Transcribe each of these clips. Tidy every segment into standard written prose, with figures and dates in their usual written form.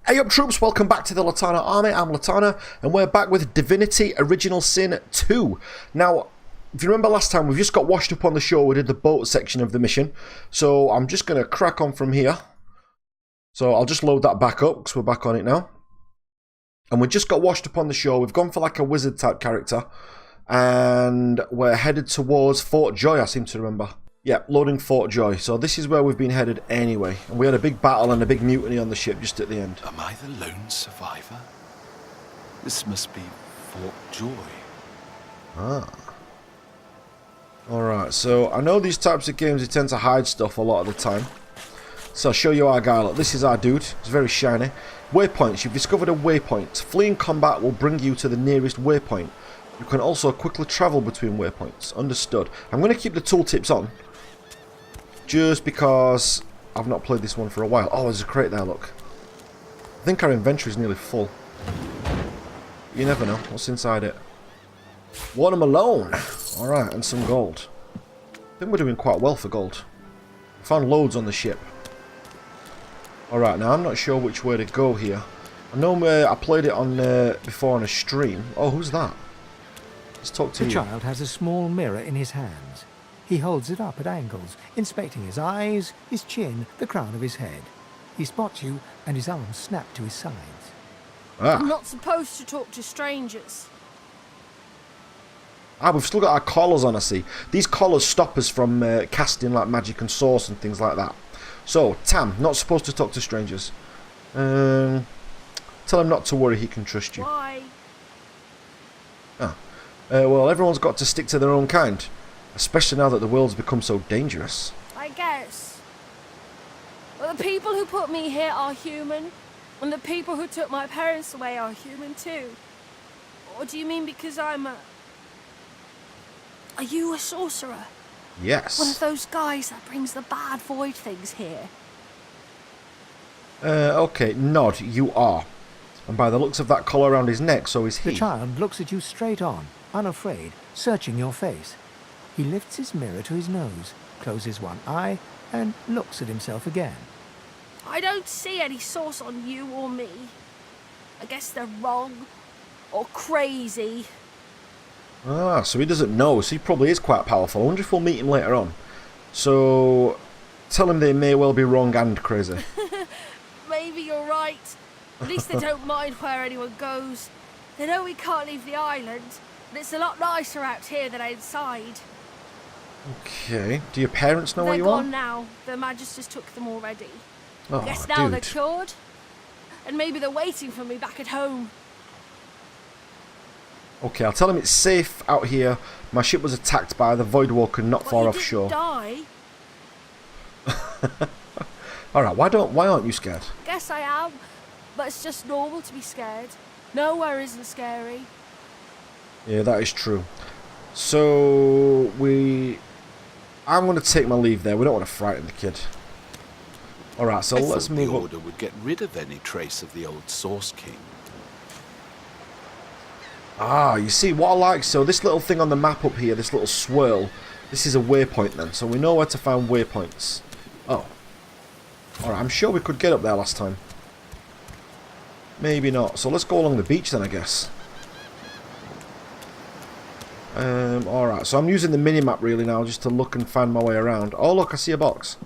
Hey up troops, welcome back to the Litanah army. I'm Litanah and we're back with Divinity Original Sin 2. Now, if you remember last time, we've just got washed up on the shore. We did the boat section of the mission. So I'm just going to crack on from here. So I'll just load that back up because we're back on it now. And we just got washed up on the shore. We've gone for like a wizard type character. And we're headed towards Fort Joy, I seem to remember. Yeah, loading Fort Joy. So this is where we've been headed anyway. And we had a big battle and a big mutiny on the ship just at the end. Am I the lone survivor? This must be Fort Joy. Ah. Alright, so I know these types of games, they tend to hide stuff a lot of the time. So I'll show you our guy. Look, this is our dude. It's very shiny. Waypoints. You've discovered a waypoint. Fleeing combat will bring you to the nearest waypoint. You can also quickly travel between waypoints. Understood. I'm going to keep the tooltips on. Just because I've not played this one for a while. Oh, there's a crate there, look. I think our inventory is nearly full. You never know. What's inside it? Watermelon! Alright, and some gold. I think we're doing quite well for gold. Found loads on the ship. Alright, now I'm not sure which way to go here. I know I played it on before on a stream. Oh, who's that? Let's talk to you. The child has a small mirror in his hands. He holds it up at angles, inspecting his eyes, his chin, the crown of his head. He spots you, and his arms snap to his sides. Ah. I'm not supposed to talk to strangers. Ah, we've still got our collars on, I see. These collars stop us from casting like magic and source and things like that. So, Tam, not supposed to talk to strangers. Tell him not to worry, he can trust you. Why? Ah. Well, everyone's got to stick to their own kind. Especially now that the world's become so dangerous. I guess. Well, the people who put me here are human, and the people who took my parents away are human too. Or do you mean because I'm a... Are you a sorcerer? Yes. One of those guys that brings the bad void things here? Okay, nod, you are. And by the looks of that collar around his neck, so is he. The child looks at you straight on, unafraid, searching your face. He lifts his mirror to his nose, closes one eye, and looks at himself again. I don't see any source on you or me. I guess they're wrong. Or crazy. Ah, so he doesn't know, so he probably is quite powerful. I wonder if we'll meet him later on. So, tell him they may well be wrong and crazy. Maybe you're right. At least they don't mind where anyone goes. They know we can't leave the island, but it's a lot nicer out here than outside. Okay. Do your parents know where They're you are? gone now. The Magisters took them already. Oh, Guess now dude. they're cured. And maybe they're waiting for me back at home. Okay, I'll tell him it's safe out here. My ship was attacked by the Voidwalker not Well, far you offshore. didn't die. Alright, why aren't you scared? Guess I am. But it's just normal to be scared. Nowhere isn't scary. Yeah, that is true. So, I'm going to take my leave there. We don't want to frighten the kid. Alright, so let's move the on. Order would get rid of any trace of the old Source King. Ah, you see, what I like, so this little thing on the map up here, this little swirl, this is a waypoint then, so we know where to find waypoints. Oh. Alright, I'm sure we could get up there last time. Maybe not. So let's go along the beach then, I guess. Alright, so I'm using the mini-map really now just to look and find my way around. Oh, look, I see a box.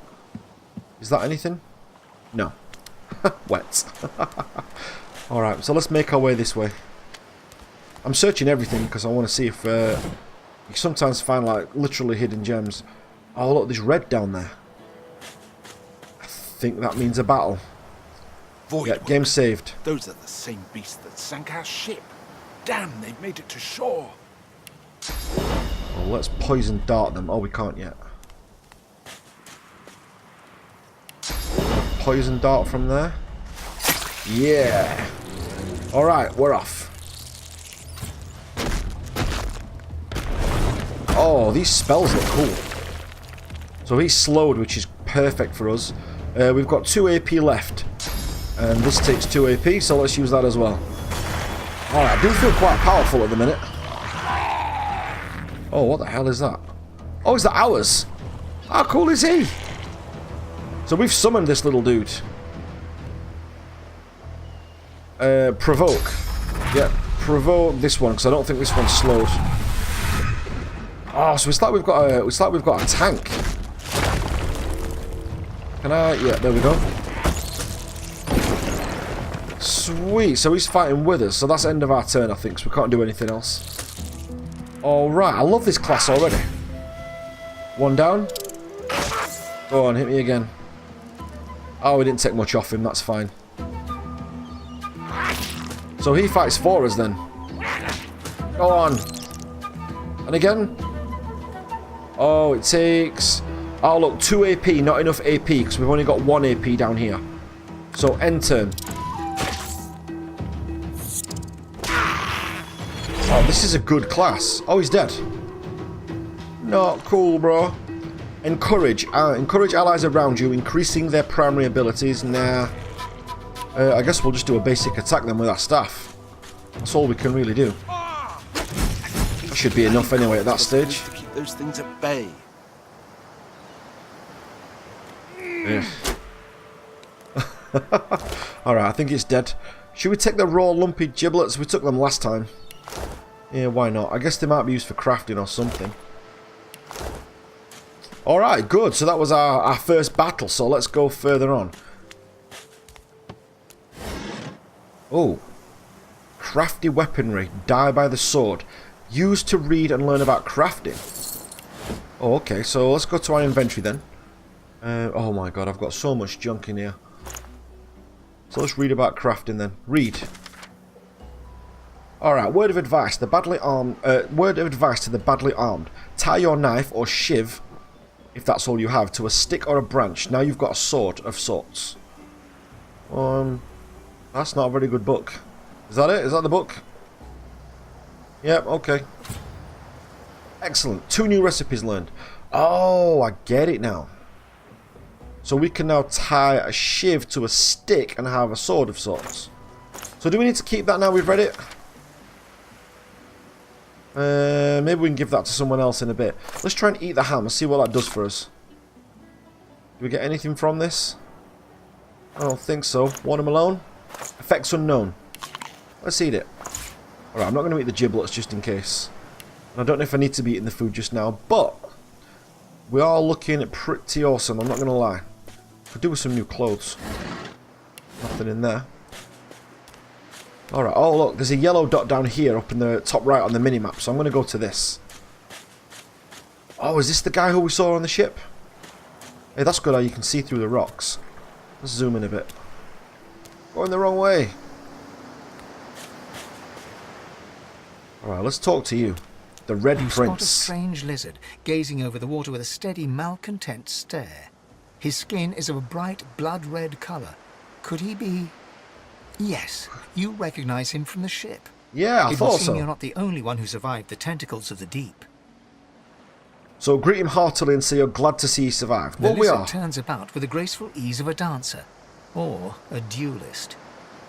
Is that anything? No. Wet. Alright, so let's make our way this way. I'm searching everything because I want to see if you sometimes find like literally hidden gems. Oh, look, there's red down there. I think that means a battle. Yeah, game saved. Those are the same beasts that sank our ship. Damn, they've made it to shore. Well, let's poison dart them. Oh, we can't yet. Poison dart from there. Yeah. Alright, we're off. Oh, these spells look cool. So he's slowed, which is perfect for us. We've got 2 AP left. And this takes 2 AP, so let's use that as well. Alright, I do feel quite powerful at the minute. Oh, what the hell is that? Oh, is that ours? How cool is he? So we've summoned this little dude. Provoke. Yeah, provoke this one because I don't think this one's slowed. Oh, so it's like we've got a tank. Can I? Yeah, there we go. Sweet. So he's fighting with us. So that's the end of our turn, I think. So we can't do anything else. All right. I love this class already. One down. Go on, hit me again. Oh, we didn't take much off him. That's fine. So he fights for us then. Go on. And again. Oh, it takes... Oh, look, 2 AP. Not enough AP because we've only got 1 AP down here. So, end turn. Oh, this is a good class. Oh, he's dead. Not cool, bro. Encourage. Encourage allies around you, increasing their primary abilities. Nah. I guess we'll just do a basic attack then with our staff. That's all we can really do. That should be enough anyway at that stage. To keep those things at bay. Yeah. Alright, I think it's dead. Should we take the raw lumpy giblets? We took them last time. Yeah, why not? I guess they might be used for crafting or something. Alright, good. So that was our first battle. So let's go further on. Oh. Crafty weaponry. Die by the sword. Used to read and learn about crafting. Oh, okay. So let's go to our inventory then. Oh my god, I've got so much junk in here. So let's read about crafting then. Read. Alright, word of advice. Word of advice to the badly armed. Tie your knife or shiv, if that's all you have, to a stick or a branch. Now you've got a sword of sorts. That's not a very good book. Is that it? Is that the book? Yep, okay. Excellent. 2 new recipes learned. Oh, I get it now. So we can now tie a shiv to a stick and have a sword of sorts. So do we need to keep that now we've read it? Maybe we can give that to someone else in a bit. Let's try and eat the ham and see what that does for us. Do we get anything from this? I don't think so. Want them alone? Effects unknown. Let's eat it. Alright, I'm not going to eat the giblets just in case. I don't know if I need to be eating the food just now, but we are looking pretty awesome, I'm not going to lie. Could do with some new clothes. Nothing in there. Alright, oh look, there's a yellow dot down here up in the top right on the minimap, so I'm going to go to this. Oh, is this the guy who we saw on the ship? Hey, that's good how you can see through the rocks. Let's zoom in a bit. Going the wrong way. Alright, let's talk to you. The Red Prince. You spot a strange lizard, gazing over the water with a steady, malcontent stare. His skin is of a bright, blood-red colour. Could he be... Yes, you recognise him from the ship. Yeah, I thought so. It would seem you're not the only one who survived the tentacles of the deep. So greet him heartily and say you're glad to see he survived. Well, we are. The lizard turns about with the graceful ease of a dancer. Or a duelist.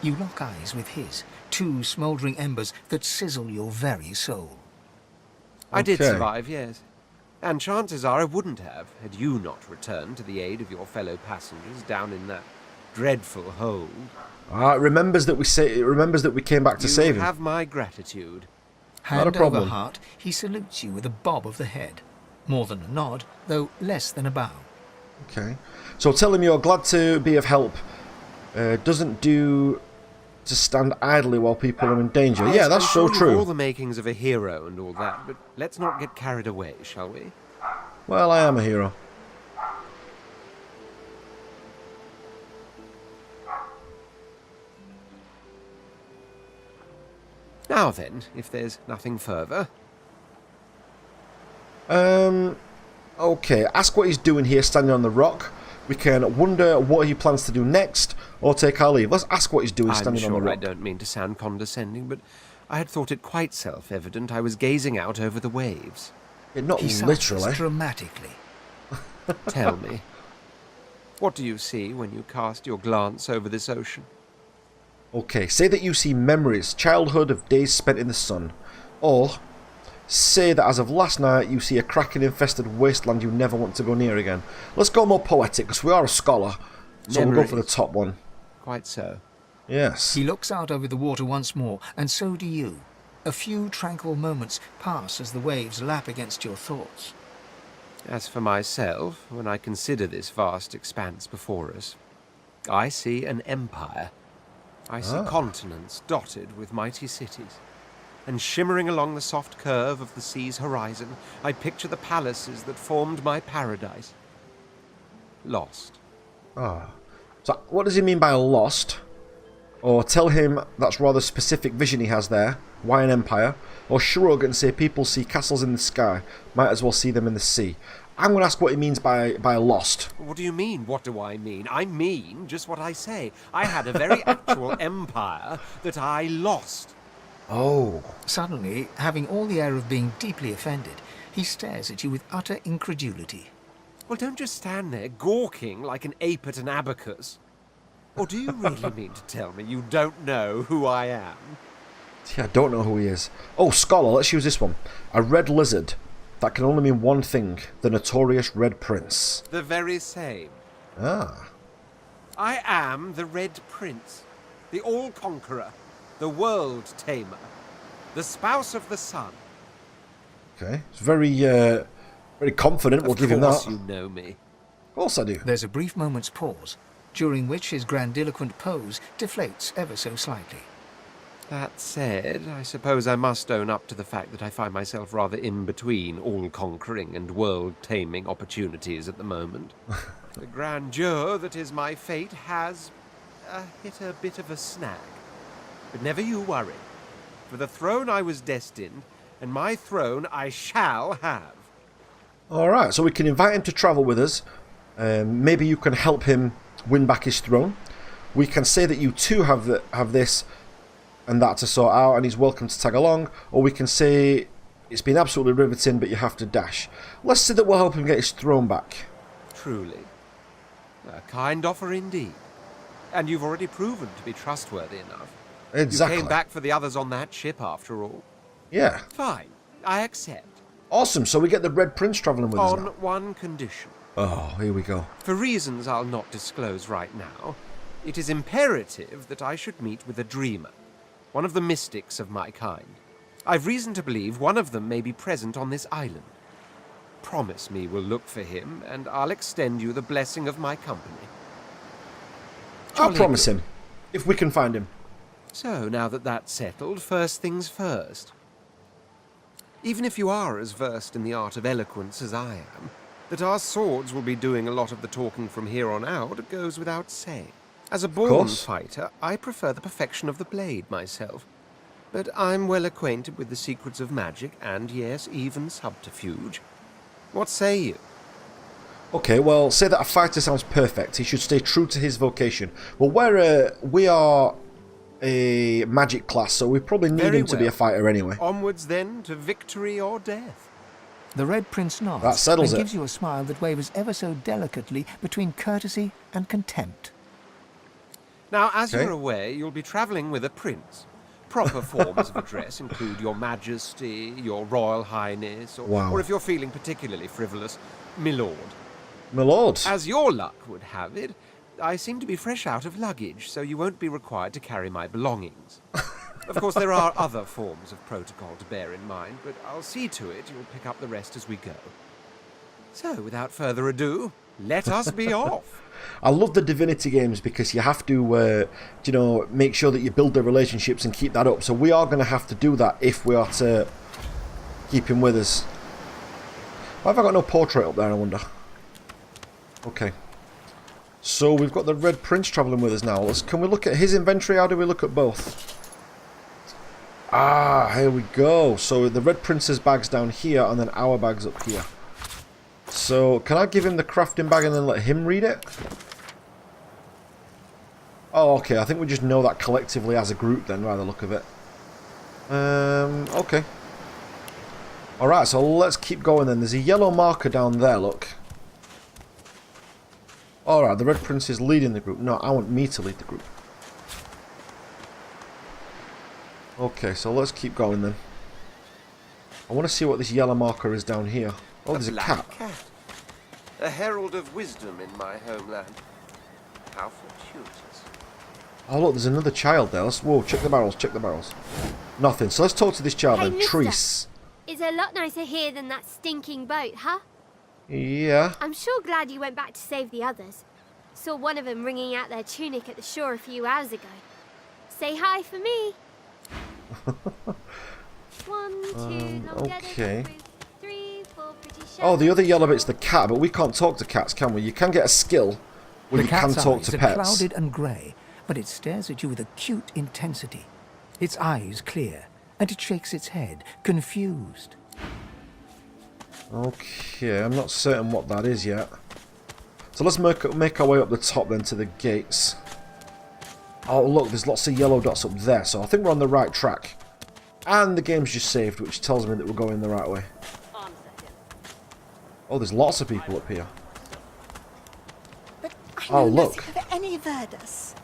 You lock eyes with his, 2 smouldering embers that sizzle your very soul. I did survive, yes. And chances are I wouldn't have, had you not returned to the aid of your fellow passengers down in that dreadful hold. It remembers that we came back to save him. You have my gratitude. Hand Not a problem. over heart, he salutes you with a bob of the head. More than a nod, though less than a bow. Okay. So tell him you're glad to be of help. Doesn't do to stand idly while people are in danger. Yes, Yeah, that's so you've true. all the makings of a hero and all that, but let's not get carried away, shall we? Well, I am a hero. Now then, if there's nothing further. Okay, ask what he's doing here standing on the rock. We can wonder what he plans to do next, or take our leave. Let's ask what he's doing standing on the I'm sure I rock. don't mean to sound condescending, but I had thought it quite self-evident I was gazing out over the waves. Yeah, not He literally. sighs dramatically. Tell me, what do you see when you cast your glance over this ocean? Okay, say that you see memories, childhood of days spent in the sun. Or say that as of last night you see a kraken-infested wasteland you never want to go near again. Let's go more poetic, because we are a scholar, so we'll go for the top one. Quite so. Yes. He looks out over the water once more, and so do you. A few tranquil moments pass as the waves lap against your thoughts. As for myself, when I consider this vast expanse before us, I see an empire. I see continents dotted with mighty cities. And shimmering along the soft curve of the sea's horizon, I picture the palaces that formed my paradise. Lost. So what does he mean by lost? Or tell him that's rather specific vision he has there. Why an empire? Or shrug and say people see castles in the sky. Might as well see them in the sea. I'm going to ask what he means by lost. What do you mean, what do I mean? I mean just what I say. I had a very actual empire that I lost. Oh. Suddenly, having all the air of being deeply offended, he stares at you with utter incredulity. Well, don't just stand there gawking like an ape at an abacus. Or do you really mean to tell me you don't know who I am? Yeah, I don't know who he is. Oh, Scholar, let's use this one. A red lizard. That can only mean one thing. The notorious Red Prince. The very same. Ah. I am the Red Prince. The All-Conqueror. The World Tamer. The Spouse of the Sun. Okay. It's very confident. We'll give him that. Of course you know me. Of course I do. There's a brief moment's pause, during which his grandiloquent pose deflates ever so slightly. That said, I suppose I must own up to the fact that I find myself rather in between all-conquering and world-taming opportunities at the moment. The grandeur that is my fate has hit a bit of a snag. But never you worry. For the throne I was destined, and my throne I shall have. Alright, so we can invite him to travel with us. Maybe you can help him win back his throne. We can say that you too have this and that to sort out, and he's welcome to tag along. Or we can say it's been absolutely riveting, but you have to dash. Let's say that we'll help him get his throne back. Truly. A kind offer indeed. And you've already proven to be trustworthy enough. Exactly. You came back for the others on that ship, after all. Yeah. Fine. I accept. Awesome, so we get the Red Prince travelling with us On now. one condition. Oh, here we go. For reasons I'll not disclose right now, it is imperative that I should meet with a dreamer. One of the mystics of my kind. I've reason to believe one of them may be present on this island. Promise me we'll look for him, and I'll extend you the blessing of my company. I'll promise him, if we can find him. So, now that that's settled, first things first. Even if you are as versed in the art of eloquence as I am, that our swords will be doing a lot of the talking from here on out goes without saying. As a born fighter, I prefer the perfection of the blade myself. But I'm well acquainted with the secrets of magic and, yes, even subterfuge. What say you? Okay, well, say that a fighter sounds perfect. He should stay true to his vocation. Well, we are a magic class, so we probably need him to be a fighter anyway. Onwards, then, to victory or death. The Red Prince nods That settles and it. gives you a smile that wavers ever so delicately between courtesy and contempt. Now, as Okay. you're aware, you'll be travelling with a prince. Proper forms of address include Your Majesty, Your Royal Highness, or if you're feeling particularly frivolous, Milord. My lord. As your luck would have it, I seem to be fresh out of luggage, so you won't be required to carry my belongings. Of course, there are other forms of protocol to bear in mind, but I'll see to it you'll pick up the rest as we go. So, without further ado, let us be off. I love the Divinity games because you have to, make sure that you build the relationships and keep that up. So we are going to have to do that if we are to keep him with us. Why have I got no portrait up there, I wonder? Okay. So we've got the Red Prince travelling with us now. Can we look at his inventory? How do we look at both? Ah, here we go. So the Red Prince's bag's down here and then our bag's up here. So, can I give him the crafting bag and then let him read it? Oh, okay. I think we just know that collectively as a group then, by the look of it. Okay. Alright, so let's keep going then. There's a yellow marker down there, look. Alright, the Red Prince is leading the group. No, I want me to lead the group. Okay, so let's keep going then. I want to see what this yellow marker is down here. Oh, there's a cat. A herald of wisdom in my homeland. How fortuitous. Oh look, there's another child there. Whoa, check the barrels, check the barrels. Nothing. So let's talk to this child Hey, then. mister. Treese. It's a lot nicer here than that stinking boat, huh? Yeah. I'm sure glad you went back to save the others. Saw one of them wringing out their tunic at the shore a few hours ago. Say hi for me. 1, 2, long okay. 3, 4, pretty Oh, the shallow. other yellow bit's the cat, but we can't talk to cats, can we? You can get a skill where The you can cat's talk eyes to are pets. clouded and grey, but it stares at you with acute intensity. Its eyes clear, and it shakes its head, confused. Okay, I'm not certain what that is yet. So let's make our way up the top then to the gates. Oh look, there's lots of yellow dots up there, so I think we're on the right track. And the game's just saved, which tells me that we're going the right way. Oh, there's lots of people up here. But I Oh, know look. nothing of any Verdus.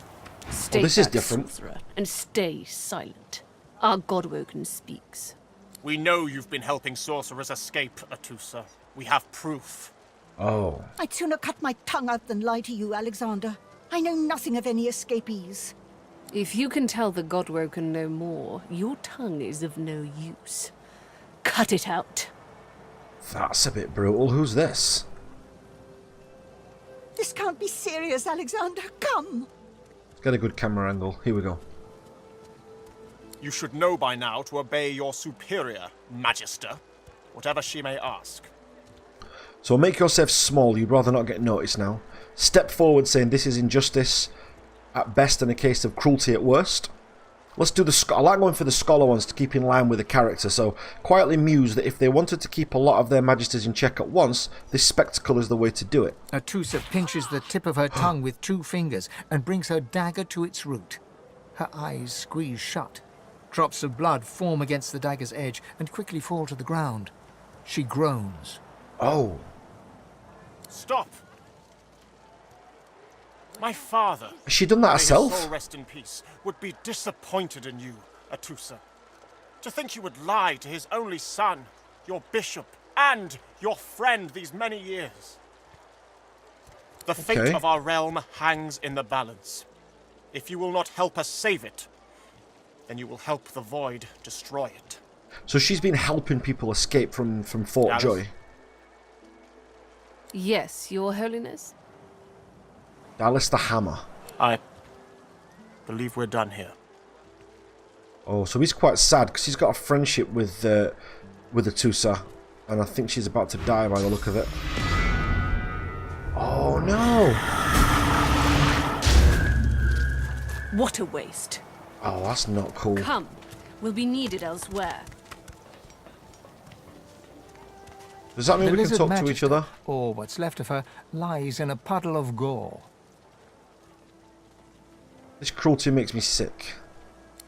Stay this is back, different. sorcerer, and stay silent. Our Godwoken speaks. We know you've been helping sorcerers escape, Atusa. We have proof. Oh. I'd sooner cut my tongue out than lie to you, Alexander. I know nothing of any escapees. If you can tell the Godwoken no more, your tongue is of no use. Cut it out. That's a bit brutal. Who's this? This can't be serious, Alexander. Come. Let's get a good camera angle. Here we go. You should know by now to obey your superior, Magister, whatever she may ask. So make yourself small. You'd rather not get noticed now. Step forward saying this is injustice at best and a case of cruelty at worst. Let's do I like going for the scholar ones to keep in line with the character. So quietly muse that if they wanted to keep a lot of their magisters in check at once, this spectacle is the way to do it. Atusa pinches the tip of her tongue with 2 fingers and brings her dagger to its root. Her eyes squeeze shut. Drops of blood form against the dagger's edge and quickly fall to the ground. She groans. Oh. Stop! My father, Has she done that may his herself? soul rest in peace, would be disappointed in you, Atusa. To think you would lie to his only son, your bishop, and your friend these many years. The fate Okay. of our realm hangs in the balance. If you will not help us save it, then you will help the Void destroy it. So she's been helping people escape from Fort Alice? Joy. Yes, your holiness? Dallas the Hammer. I believe we're done here. Oh, so he's quite sad because he's got a friendship with Atusa, and I think she's about to die by the look of it. Oh no! What a waste. Oh, that's not cool. Come, we'll be needed elsewhere. Does that mean The we can lizard talk to each magister, other? or what's left of her, lies in a puddle of gore. This cruelty makes me sick.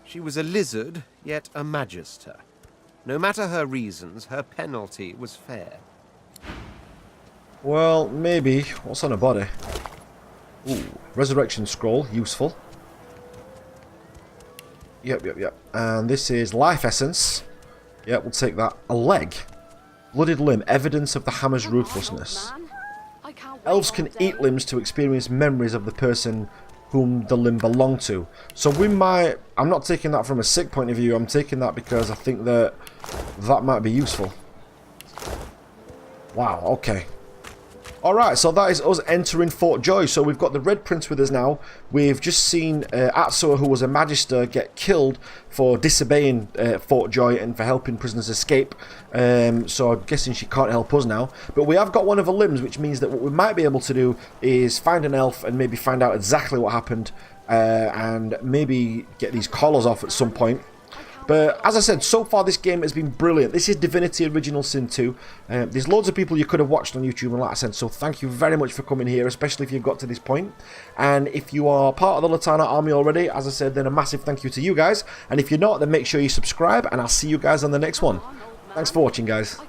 She was a lizard, yet a magister. No matter her reasons, her penalty was fair. Well, maybe. What's on her body? Ooh, resurrection scroll, useful. Yep. And this is life essence. Yep, we'll take that. A leg. Blooded limb, evidence of the hammer's ruthlessness. Elves can eat limbs to experience memories of the person whom the limb belonged to. So we might... I'm not taking that from a sick point of view. I'm taking that because I think that might be useful. Wow, okay. Alright, so that is us entering Fort Joy. So we've got the Red Prince with us now. We've just seen Atsua, who was a magister, get killed for disobeying Fort Joy and for helping prisoners escape. So I'm guessing she can't help us now. But we have got one of her limbs, which means that what we might be able to do is find an elf and maybe find out exactly what happened. And maybe get these collars off at some point. But as I said, so far this game has been brilliant. This is Divinity Original Sin 2. There's loads of people you could have watched on YouTube and like I said, so thank you very much for coming here, especially if you've got to this point. And if you are part of the Litanah army already, as I said, then a massive thank you to you guys. And if you're not, then make sure you subscribe, and I'll see you guys on the next one. Thanks for watching, guys.